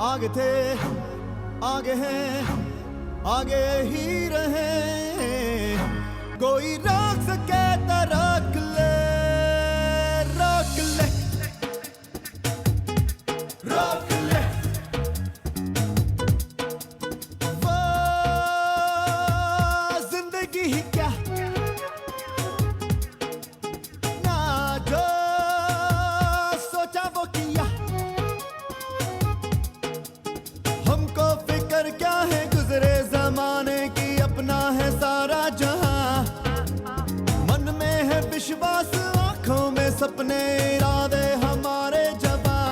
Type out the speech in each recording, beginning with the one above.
आगे थे, आगे हैं, आगे ही रहे, कोई रोक सके तो रोक ले, रोक ले, रोक ले। वो जिंदगी ही क्या ना जो सोचा वो किया, हमको फिक्र क्या है गुजरे जमाने की, अपना है सारा जहां, मन में है विश्वास, आंखों में सपने, इरादे हमारे जवां,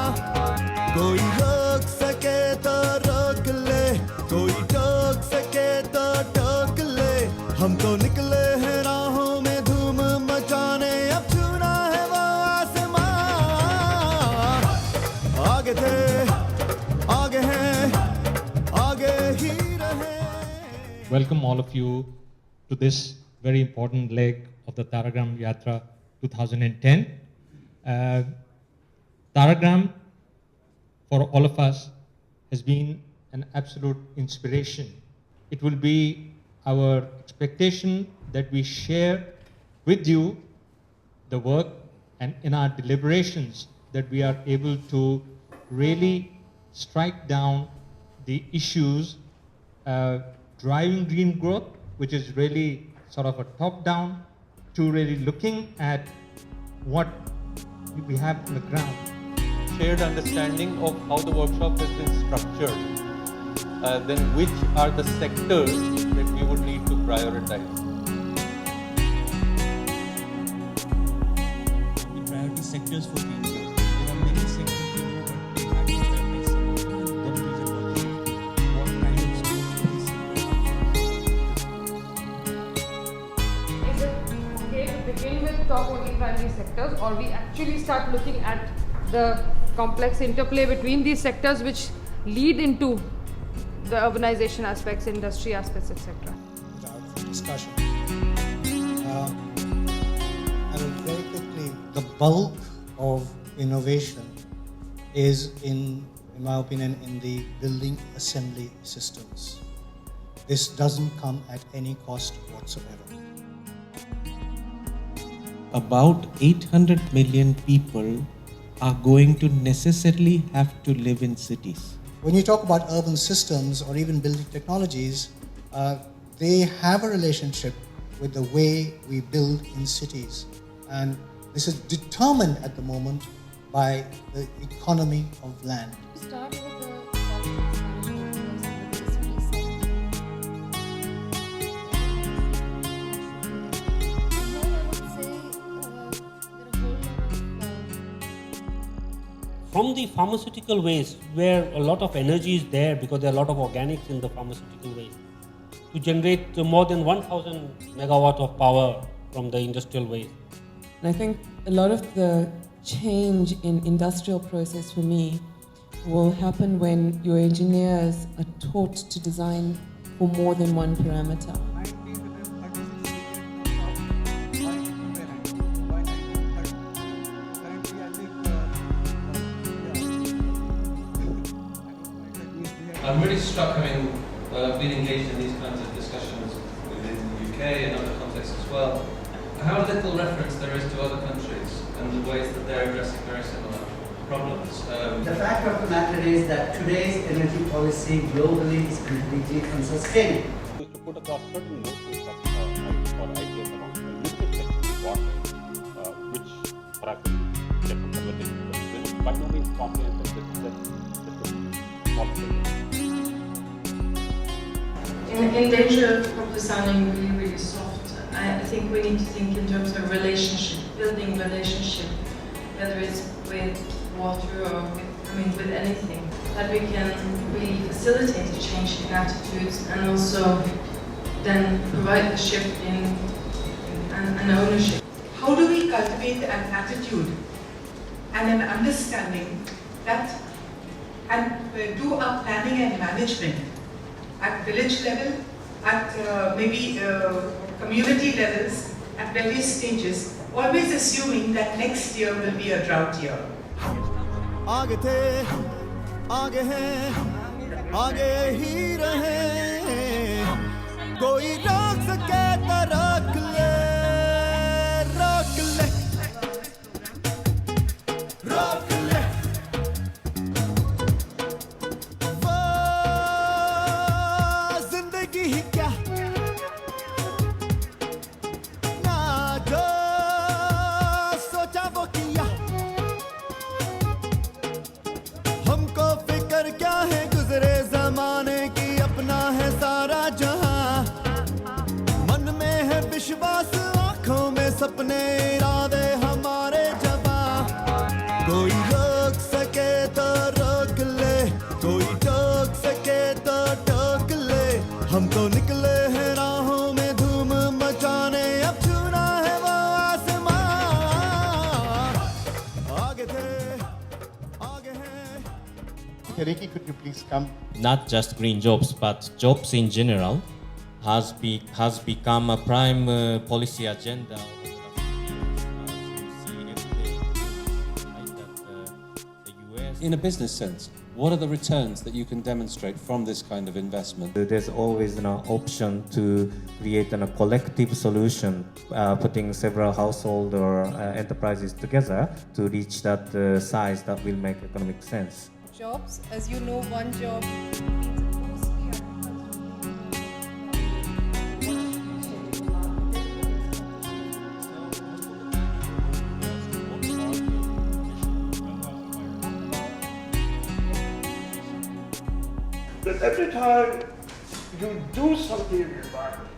कोई रोक सके तो रोक ले, कोई टोक सके तो टोक ले, हम तो निकले हैं राहों में धूम मचाने, अब छूना है वो आसमां, आगे थे, आगे हैं, आगे ही रहे। Welcome all of you to this very important leg of the TARAgram Yatra 2010. TARAgram for all of us has been an absolute inspiration. It will be our expectation that we share with you the work, and in our deliberations that we are able to really strike down the issues driving green growth, which is really sort of a top-down, to really looking at what we have on the ground. Shared understanding of how the workshop has been structured, then which are the sectors that we would need to prioritize. The priority sectors for green growth. There are many sectors to know, but we have to prioritize some of them. Then there is a budget. What kind of skills do we see? Is it okay to begin with top only primary sectors, or we actually start looking at the complex interplay between these sectors which lead into the urbanization aspects, industry aspects, etc.? Without discussion. I will very quickly, the bulk of innovation is in my opinion, in the building assembly systems. This doesn't come at any cost whatsoever. About 800 million people are going to necessarily have to live in cities. When you talk about urban systems or even building technologies, they have a relationship with the way we build in cities. And this is determined at the moment by the economy of land. Start with the management from the pharmaceutical waste, where a lot of energy is there because there are a lot of organics in the pharmaceutical waste, to generate more than 1,000 megawatt of power from the industrial waste. And I think a lot of the change in industrial process for me will happen when your engineers are taught to design for more than one parameter. I'm really struck, having been engaged in these kinds of discussions within the UK and other contexts as well, how little reference there is to other countries and the ways that they're addressing very similar problems. The fact of the matter is that today's energy policy globally is completely unsustainable. To put across certain notions or ideas around nuclear water, which perhaps different conversations, but this is by no means comprehensive. In danger of probably sounding really, really soft, I think we need to think in terms of relationship, building relationship, whether it's with water or with anything, that we can really facilitate a change in attitudes and also then provide the shift in an ownership. How do we cultivate an attitude and an understanding that and do our planning and management at village level, at maybe community levels, at various stages, always assuming that next year will be a drought year. आगे थे, आगे हैं आगे ही रहे कोई रोक सके तो रोक ले रोक ले रोक ले वो जिंदगी ही क्या ना जो सोचा वो किया हमको फिक्र क्या है गुजरे जमाने की अपना है सारा जहां मन में है विश्वास आंखों में सपने इरादे हमारे जवां कोई रोक सके तो रोक ले कोई टोक सके तो टोक ले हम तो निकले हैं राहों में धूम मचाने अब छूना है वो आसमान आगे थे आगे हैं Ricky, could you please come? Not just green jobs, but jobs in general has become a prime policy agenda. In a business sense, what are the returns that you can demonstrate from this kind of investment? There's always an option to create a collective solution, putting several household or enterprises together to reach that size that will make economic sense. Jobs, as you know, one job. That every time you do something in the environment,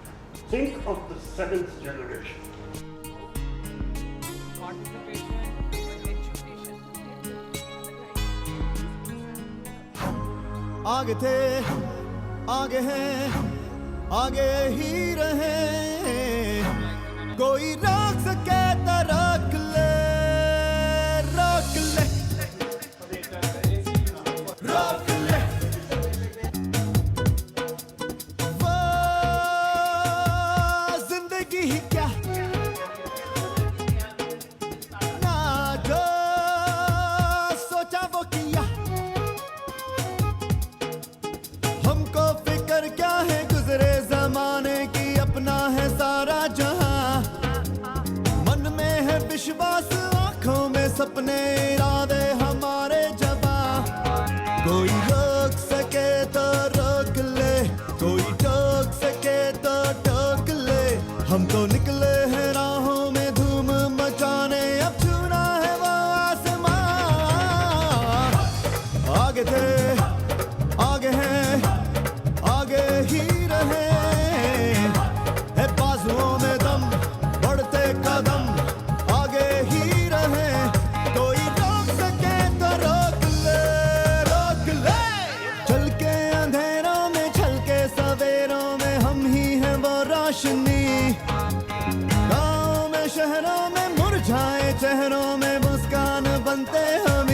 think of the seventh generation. आगे थे आगे हैं आगे ही रहे कोई रोक सके तो रोक ले रोक ले रोक ले वो जिंदगी ही क्या ना जो सोचा वो किया हमको फिक्र क्या है गुजरे जमाने की अपना है सारा जहां मन में है विश्वास आंखों में सपने इरादे हमारे जवां कोई रोक सके तो रोक ले कोई टोक सके तो टोक ले हम तो निकले हैं राहों में धूम मचाने अब छूना है वो आसमान आगे थे आगे हैं आगे ही रहे है बाजुओं में दम बढ़ते कदम आगे ही रहे कोई रोक सके तो रोक ले चल के अंधेरों में छल के सवेरों में हम ही हैं वो रोशनी गाँव में शहरों में मुरझाए चेहरों में मुस्कान बनते हम